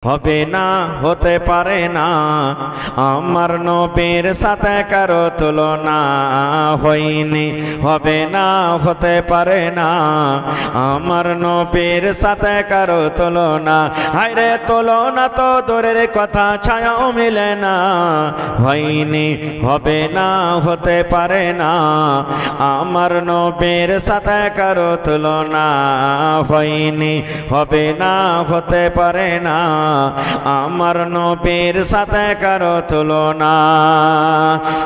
হবে না, হতে পারে না, আমার নবীর সাথে কারো তুলনা হয়নি। হবে না, হতে পারে না, আমার নবীর সাথে কারো তুলনা। হায়রে তুলনা তো দূরের কথা, ছায়াও মিলে না হয়নি। হবে না, হতে পারে না, আমার নবীর সাথে কারো তুলনা হয়নি। হবে না, হতে পারে না, আমার নবীর সাথে কারো তুলনা।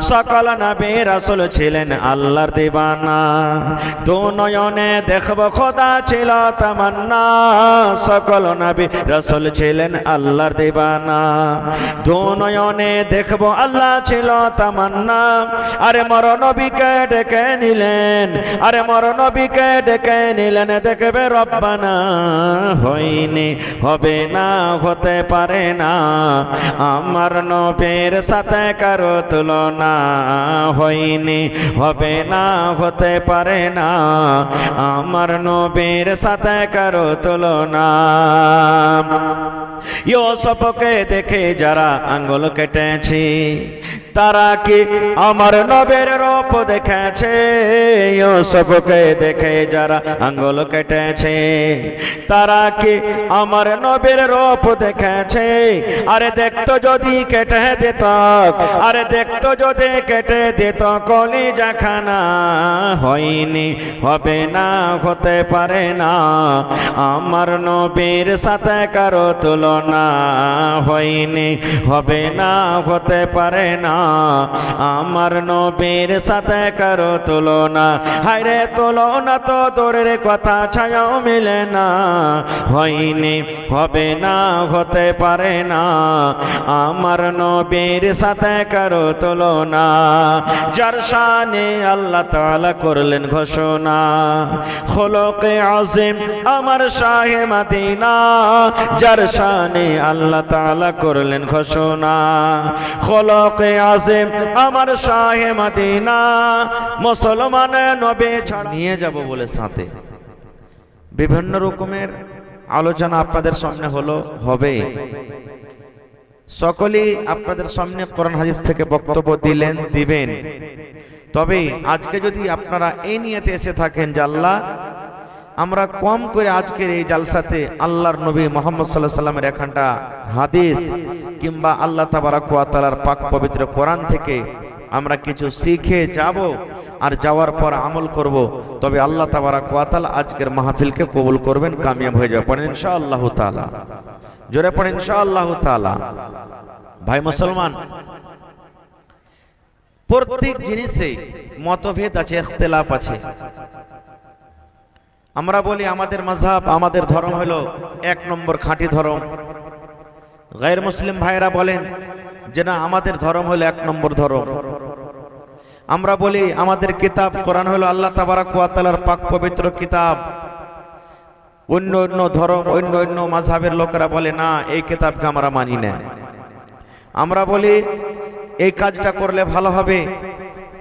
সকল নবী রাসূল ছিলেন আল্লাহর দিবানা, দু নয়নে দেখব খোদা ছিল তামান্না। সকল নবী রাসূল ছিলেন আল্লাহর দিবানা, দু নয়নে দেখব আল্লাহ ছিল তামান্না। আরে মর নবীকে ডেকে নিলেন, আরে মর নবীকে ডেকে নিলেন, দেখবে রব্বানা হয়নি। হবে না, হতে পারে না, আমার নবীর সাথে কারো তুলনা হয়নি। হবে না, হতে পারে না, আমার নবীর সাথে কারো তুলনা। ইউসুফকে দেখে যারা আঙ্গুল কেটেছে, তারা কি আমার নবীর রূপ দেখেছে? ইউসুফকে দেখে যারা আঙ্গুল কেটেছে, তারা কি আমার নবীর রূপ দেখেছে? আরে দেখতো যদি কেটে দিত, আরে দেখতো যদি কেটে দিত কলিজা খানা হয়নি। হবে না, হতে পারে না, আমার নবীর সাথে কারো তুলনা হয়নি। হবে না, হতে পারে না, আমার নবীর সাথে কারো তুলনা। হায়রে তুলনা তো দূরের কথা, ছায়াও মিলে না হয়নি। হবে না, হতে পারে না, আমার নবীর সাথে কারো তুলনা। যার শানে আল্লাহ তাআলা করলেন ঘোষণা, খুলুকে আযীম আমার শাহে মদিনা। যার শানে আল্লাহ তাআলা করলেন ঘোষণা, খুলুকে আযীম আমার শাহে মদিনা। মুসলমান নবী ছাড়া নিয়ে যাব বলে সাথে বিভিন্ন রকমের আলোচনা আপনাদের সামনে হবে। সকলেই আপনাদের সামনে কোরআন হাদিস থেকে বক্তব্য দিবেন। তবে আজকে যদি আপনারা এই নিয়তে এসে থাকেন যে আল্লাহ, আমরা কম করে আজকের এই জালসাতে আল্লাহর নবী মুহাম্মদ সাল্লাল্লাহু আলাইহি সাল্লামের এখানটা হাদিস কিংবা আল্লাহ তাবারাক ওয়া তাআলার পাক পবিত্র কোরআন থেকে আমরা কিছু শিখে যাব আর যাওয়ার পর আমল করব, তবে আল্লাহ তাবারাক ওয়া তাআলা আজকের মাহফিলকে কবুল করবেন, কামিয়াব হয়ে যাবে। পড়েন ইনশাআল্লাহ তাআলা, জোরে পড়েন ইনশাআল্লাহ তাআলা। ভাই মুসলমান, প্রত্যেক জিনিসে মতভেদ আছে, ইখতিলাফ আছে। আমরা বলি আমাদের মাযহাব, আমাদের ধর্ম হলো এক নম্বর খাঁটি ধর্ম। গায়র মুসলিম ভাইরা বলেন যে না, আমাদের ধর্ম হলো এক নম্বর ধর্ম। আমরা বলি আমাদের কিতাব কোরআন হলো আল্লাহ তাবারাক ওয়া তাআলার পাক পবিত্র কিতাব। অন্য অন্য ধর্ম, অন্য অন্য মাযহাবের লোকেরা বলে না, এই কিতাবকে আমরা মানি না। আমরা বলি এই কাজটা করলে ভালো হবে,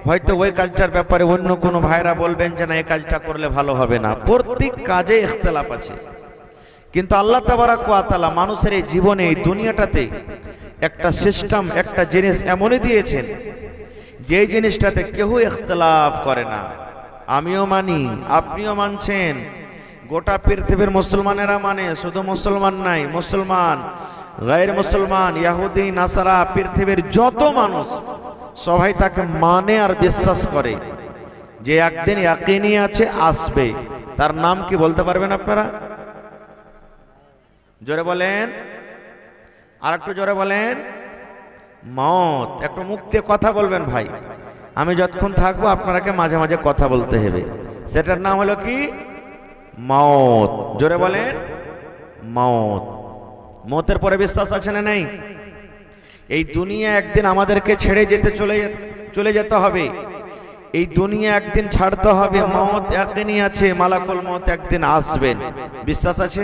হয়তো ওই কাজটার ব্যাপারে অন্য কোনো ভাইরা বলবেন যে না, এই কাজটা করলে ভালো হবে না। প্রত্যেক কাজে ইখতিলাফ আছে। কিন্তু আল্লাহ তাবারাক ওয়া তাআলা মানুষের এই জীবনে, এই দুনিয়াটাতে একটা সিস্টেম, একটা জিনিস এমনই দিয়েছেন যে জিনিসটাতে কেউ ইখতিলাফ করে না। আমিও মানি, আপনিও মানছেন, গোটা পৃথিবীর মুসলমানেরা মানে। শুধু মুসলমান নাই, মুসলমান, গায়র মুসলমান, ইহুদি, নাসারা, পৃথিবীর যত মানুষ সবাই তাকে মানে আর বিশ্বাস করে যে একদিন ইয়াকিনি আছে, আসবে। তার নাম কি বলতে পারবেন আপনারা? জোরে বলেন, আর একটু জোরে বলেন। মওত। একটু মুখ দিয়ে কথা বলবেন ভাই, আমি যতক্ষণ থাকবো আপনারাকে মাঝে মাঝে কথা বলতে হবে। সেটার নাম হলো কি? মওত। জোরে বলেন, মওত। মওতের পরে বিশ্বাস আছে না নেই? এই দুনিয়া একদিন আমাদেরকে ছেড়ে যেতে চলে যেতে হবে। এই দুনিয়া একদিন ছাড়তে হবে। মওত ইয়াকিনি আছে, মালাকুল মওত একদিন আসবেন। বিশ্বাস আছে?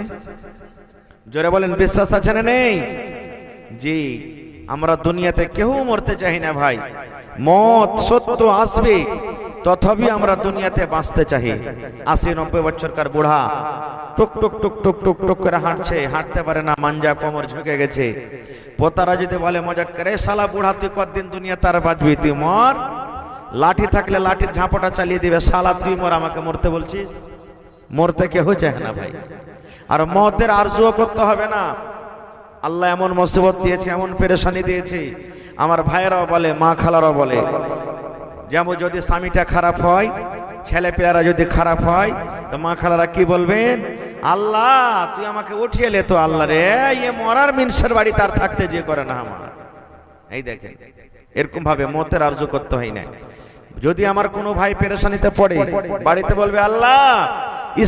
জোরে বলেন, বিশ্বাস আছে না নেই? জি। আমরা দুনিয়াতে কেউ মরতে চাই না ভাই, মত সত্য আসবে, তথাপি আমরা দুনিয়াতে বাঁচতে চাই। 80-90 বছরকার বুড়া টুক টুক টুক টুক টুক টুক করে হাঁটছে, হাঁটতে পারে না, মাঞ্জা কোমর ঝুঁকে গেছে। পোতারা যদি বলে মজাক করে, শালা বুড়া তুই কতদিন দুনিয়া তার বাঁচবি, তুই মর, লাঠি থাকলে লাঠির ঝাঁপটা চালিয়ে দিবে, শালা তুই মর, আমাকে মরতে বলছিস? মরতে কেউ চায় না ভাই। আর মতের আরজুও করতে হবে না। আল্লাহ এমন মুসিবত দিয়েছে, এমন পেরেশানি দিয়েছে, আমার ভাইয়েরাও বলে, মা খালারাও বলে, যেমন যদি স্বামীটা খারাপ হয়, ছেলে পেয়ারা যদি খারাপ হয়, তো মা খালারা কি বলবেন? আল্লাহ তুই আমাকে উঠিয়ে লে তো, আল্লাহ রে ইয়ে মরার মিনসের বাড়ি তার থাকতে যে করে না আমার। এই দেখেন, এরকম ভাবে মতের আরজু করতে হয় না। যদি আমার কোনো ভাই পেরেশানিতে পড়ে, বাড়িতে বলবে আল্লাহ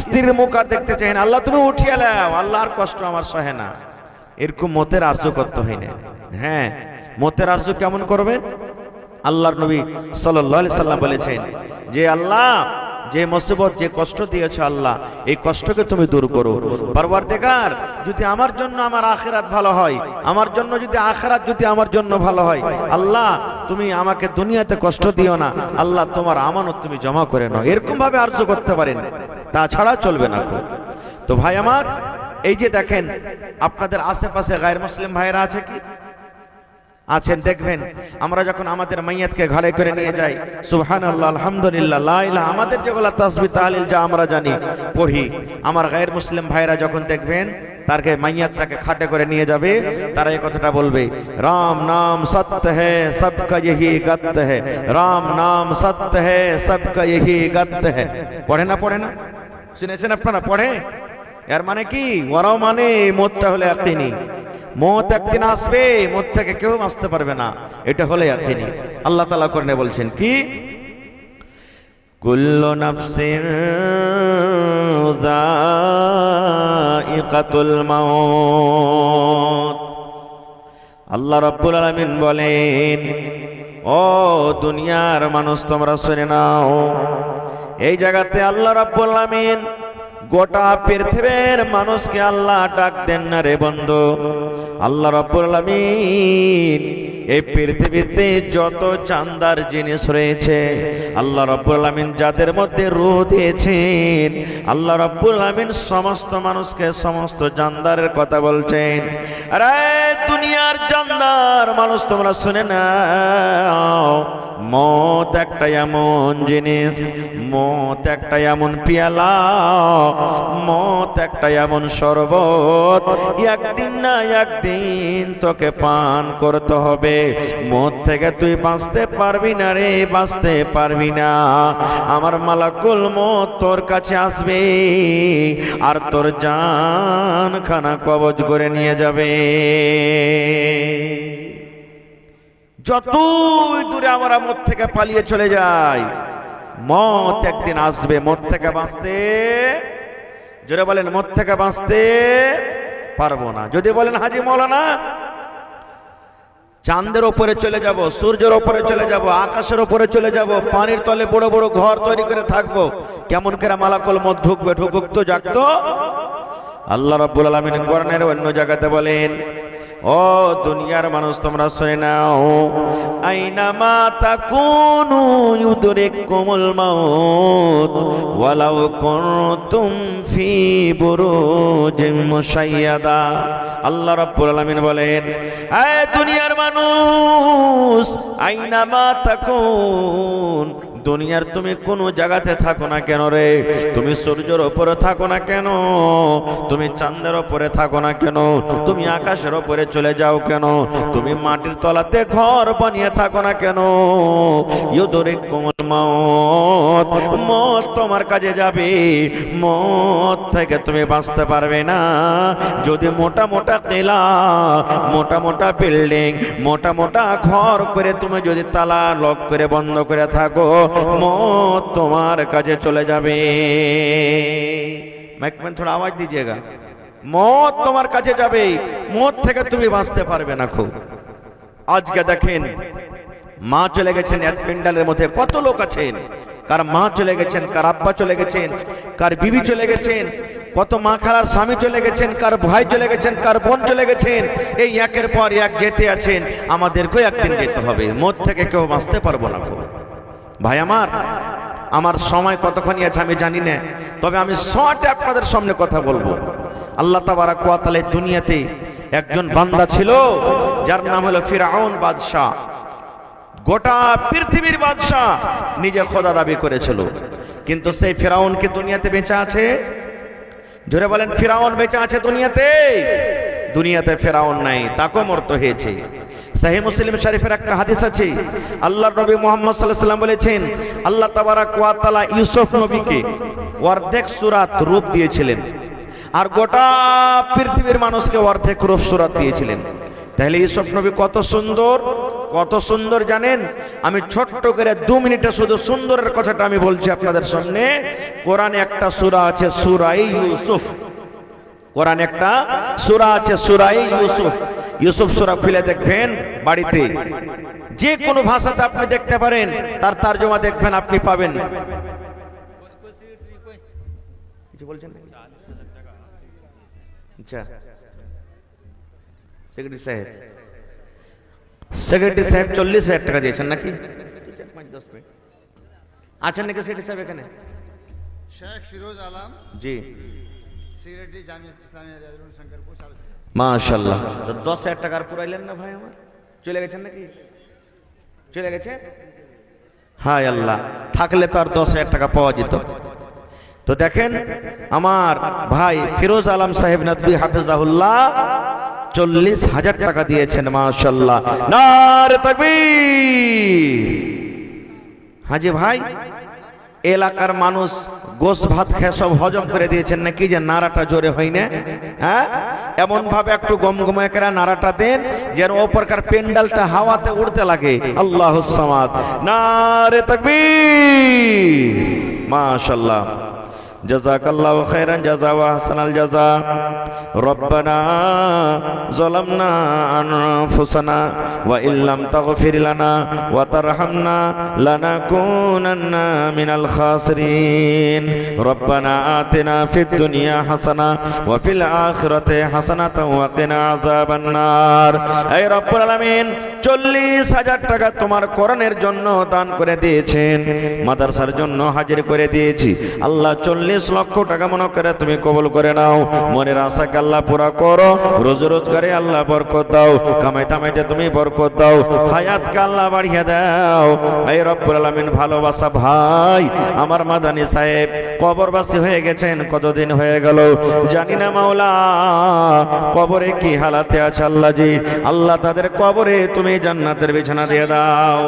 স্ত্রীর মুখ আর দেখতে চাই না, আল্লাহ তুমি উঠিয়ে লাও, আল্লাহর কষ্ট আমার সহে না। এরকম মতের আরজু করতে হয় না। হ্যাঁ, মতের আরজু কেমন করবেন? আল্লাহর নবী সাল্লাল্লাহু আলাইহি সাল্লাম বলেছেন যে আল্লাহ যে মুসিবত, যে কষ্ট দিয়েছো আল্লাহ, এই কষ্টকে তুমি দূর করো। পরওয়ারদিগার, যদি আমার জন্য আমার আখিরাত ভালো হয়, আমার জন্য যদি আখিরাত যদি আমার জন্য ভালো হয়, আল্লাহ তুমি আমাকে দুনিয়াতে কষ্ট দিও না, আল্লাহ তোমার আমানত তুমি জমা করে নাও। এরকম ভাবে আরজু করতে পারেন, তাছাড়া চলবে না। তো ভাই আমার, এই যে দেখেন আপনাদের আশেপাশে গায়ের মুসলিম ভাইরা আছে কি? আছেন। দেখবেন আমরা যখন আমাদের মাইয়াতকে ঘরে করে নিয়ে যাই, সুবহানাল্লাহ, আলহামদুলিল্লাহ, লা ইলাহা, আমাদের যেগুলো তাসবিহ তাহলিল যা আমরা জানি পড়ি, আমার গায়ের মুসলিম ভাইরা যখন দেখবেন তারকে মাইয়াতটাকে খাটে করে নিয়ে যাবে, তারা এই কথাটা বলবে, রাম নাম সত্য है सबका यही गत है, রাম নাম সত্য है सबका यही गत है। পড়ে না? পড়ে না? শুনেছেন আপনারা? পড়ে? এর মানে কি? ওরাও মানে মতটা হলে ইয়াকিনি, মত একদিন আসবে, মত থেকে কেউ বাঁচতে পারবে না, এটা হলে ইয়াকিনি। আল্লাহ তাআলা কোরআনে বলছেন কি, কুল্লু নাফসিন যায়িকাতুল মাউত। আল্লাহ রাব্বুল আলামিন বলেন, ও দুনিয়ার মানুষ তোমরা শুনে নাও। এই জায়গাতে আল্লাহ রাব্বুল আলামিন গোটা পৃথিবীর মানুষকে আল্লাহ ডাক দেন না রে বন্ধু। আল্লাহ রাব্বুল আলামিন এই পৃথিবীতে যত চান্দার জিনিস রয়েছে, আল্লাহ রাব্বুল আলামিন যাদের মধ্যে রূহ দিয়েছেন, আল্লাহ রাব্বুল আলামিন সমস্ত মানুষকে সমস্ত জানদারের কথা বলছেন। আরে দুনিয়ার জানদার মানুষ তোমরা শুনে নাও, মত একটা এমন জিনিস, মত একটা এমন পিয়ালা, মত একটা এমন শরবত, একদিন না একদিন তোকে পান করতে হবে। মত থেকে তুই বাঁচতে পারবি না রে, বাঁচতে পারবি না। আমার মালাকুল মত তোর কাছে আসবে আর তোর জান খানা কবজ করে নিয়ে যাবে। যতই দূরে আমরা মত থেকে পালিয়ে চলে যাই, মত একদিন আসবে। মত থেকে বাঁচতে, জোরে বলেন, মত থেকে বাঁচতে পারবো না। যদি বলেন হাজী মৌলানা চাঁদের ওপরে চলে যাব, সূর্যের ওপরে চলে যাব, আকাশের ওপরে চলে যাব, পানির তলে বড় বড় ঘর তৈরি করে থাকবো, কেমন করে মালাকুল মত ঢুকবে? ঢুকুক তো, জাগতো। আল্লাহ রাব্বুল আলামিন কোরআনের অন্য জায়গাতে বলেন, ও দুনিয়ার মানুষ তোমরা শুনে নাও, আইনামা তাকুনু ইউদরিকুমুল মাউত ওয়ালাউ কুনতুম ফি বুরুজিম মুশাইয়াদা। আল্লাহ রাব্বুল আলামিন বলেন, হে দুনিয়ার মানুষ, আইনামা তাকুন, দুনিয়ার তুমি কোন জায়গাতে থাকো না কেন রে, তুমি সূর্যের উপরে থাকো না কেন, তুমি চাঁদের উপরে থাকো না কেন, তুমি আকাশের উপরে চলে যাও কেন, তুমি মাটির তলাতে ঘর বানিয়ে থাকো না কেন, ইউদরিকুমুল মাউত, মত তোমার কাছে যাবে, মত থেকে তুমি বাঁচতে পারবে না। যদি মোটা মোটা কিলা, মোটা মোটা বিল্ডিং, মোটা মোটা ঘর করে তুমি যদি তালা লক করে বন্ধ করে থাকো, मौत तुम्हारे काजे चले जावे। माइक में थोड़ा आवाज दीजिएगा। मौत तुम्हारे काजे जावे, मौत থেকে তুমি বাঁচতে পারবে না। খুব আজকে দেখেন মা চলে গেছেন, এক প্যান্ডেলের মধ্যে কত লোক আছেন, কার মা চলে গেছেন, কার আব্বা চলে গেছেন, কার বিবি চলে গেছেন, কত মা খালার স্বামী চলে গেছেন, কার ভাই চলে গেছেন, কার বোন চলে গেছেন, এই একের পর এক যেতে আছেন। আমাদেরকেও একদিন যেতে হবে, মত থেকে কেউ বাঁচতে পারবো না। ভাই আমার সময় কতক্ষণই আছে আমি জানি না, তবে আমি শর্টে আপনাদের সামনে কথা বলবো। আল্লাহ তাবারাক ওয়া তাআলা দুনিয়াতে একজন বান্দা ছিল যার নাম হলো ফিরআউন বাদশাহ। গোটা পৃথিবীর বাদশাহ, নিজে খোদা দাবি করেছিল। কিন্তু সেই ফিরআউন কি দুনিয়াতে বেঁচে আছে? জোরে বলেন, ফিরআউন বেঁচে আছে দুনিয়াতে? দুনিয়াতে ফিরআউন নাই, তাকেও মরতে হয়েছে। সহিহ মুসলিম শরীফের একটা হাদিস আছে, আল্লাহর নবী মুহাম্মদ সাল্লাল্লাহু আলাইহি ওয়াসাল্লাম বলেছেন, আল্লাহ তাবারাক ওয়া তাআলা ইউসুফ নবীকে অর্ধেক সূরাত রূপ দিয়েছিলেন, আর গোটা পৃথিবীর মানুষকে অর্ধেক রূপ সূরাত দিয়েছিলেন। তাহলে ইউসুফ নবী কত সুন্দর, কত সুন্দর জানেন? আমি ছোট্ট করে 2 মিনিটে শুধু সুন্দরের কথাটা আমি বলছি আপনাদের সামনে। কোরআনে একটা সূরা আছে সূরা ইউসুফ, কোরআনে একটা সূরা আছে সূরা ইউসুফ। ইউসুফ সূরা খুলে দেখবেন, বাড়িতে যে কোনো ভাষাতে আপনি দেখতে পারেন, তার তরজমা দেখবেন আপনি পাবেন। কিছু বলছেন? আচ্ছা, সেক্রেটারি সাহেব 40,000 টাকা দিয়েছেন নাকি? আছেন নাকি সেক্রেটারি সাহেব এখানে? শেখ ফিরোজ আলম, জি, সেক্রেটারি জামিয়া ইসলামিয়া রিয়াজুল শঙ্করপুর। মাশাআল্লাহ। তো 10,000 টাকার পুরাইলেন না ভাই আমার? চলে গেছেন নাকি? চলে গেছে? হায় আল্লাহ, থাকলে তো আর 10,000 টাকা পাওয়া যেত। তো দেখেন, আমার ভাই ফিরোজ আলম সাহেব নদভী হাফিজাহুল্লাহ 40,000 টাকা দিয়েছেন। মাশাআল্লাহ, নারে তাকবীর। হাজি ভাই, এলাকার মানুষ গোশ ভাত খেয়ে সব হজম করে দিয়েছেন নাকি, যে নারাটা জোরে হয় না? হ্যাঁ, এমন ভাবে একটু গমগমে করে নারাটা দেন যেন ওপরকার পেন্ডালটা হাওয়াতে উড়তে লাগে। আল্লাহুস সামাদ, নারে তাকবীর। মাশাআল্লাহ, জাযাকাল্লাহু খাইরান জাযা ওয়া হাসানাল জাযা। রব্বানা যালামনা আনফুসানা ওয়া ইল্লাম তাগফির লানা ওয়া তারহামনা লানাকুনান্না মিনাল খাসিরিন। রব্বানা আতিনা ফিদ দুনিয়া হাসানা ওয়া ফিল আখিরাতি হাসানাতাও ওয়া কিনা আযাবান নার। হে রব্বুল আলামিন, 40,000 টাকা তোমার কোরআনের জন্য দান করে দিয়েছেন, মাদ্রাসার জন্য হাজির করে দিয়েছি। আল্লাহ 40 লক্ষ টাকা মনে করে তুমি কবুল করে নাও। মনের আশাকে আল্লাহ পুরা করো, রোজ রোজগারে আল্লাহ বরকত দাও, কামাই তামাইতে তুমি বরকত দাও, হায়াতকে আল্লাহ বাড়িয়ে দাও। এই রব্বুল আলামিন, ভালোবাসা ভাই আমার মাদানী সাহেব কবরবাসী হয়ে গেছেন, কতদিন হয়ে গেল জানি না মাওলা, কবরে কি হালাতে আছে আল্লাহ জি। আল্লাহ তাদের কবরে তুমি জান্নাতের বিছানা দিয়ে দাও।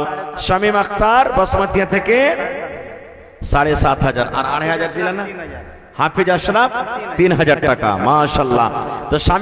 শামীম আখতার বাসমাতিয়া থেকে 7,500 আর 2,500 দিলেন না? হাফিজ আশরাফ 3,000 টাকা। মাশাআল্লাহ। তো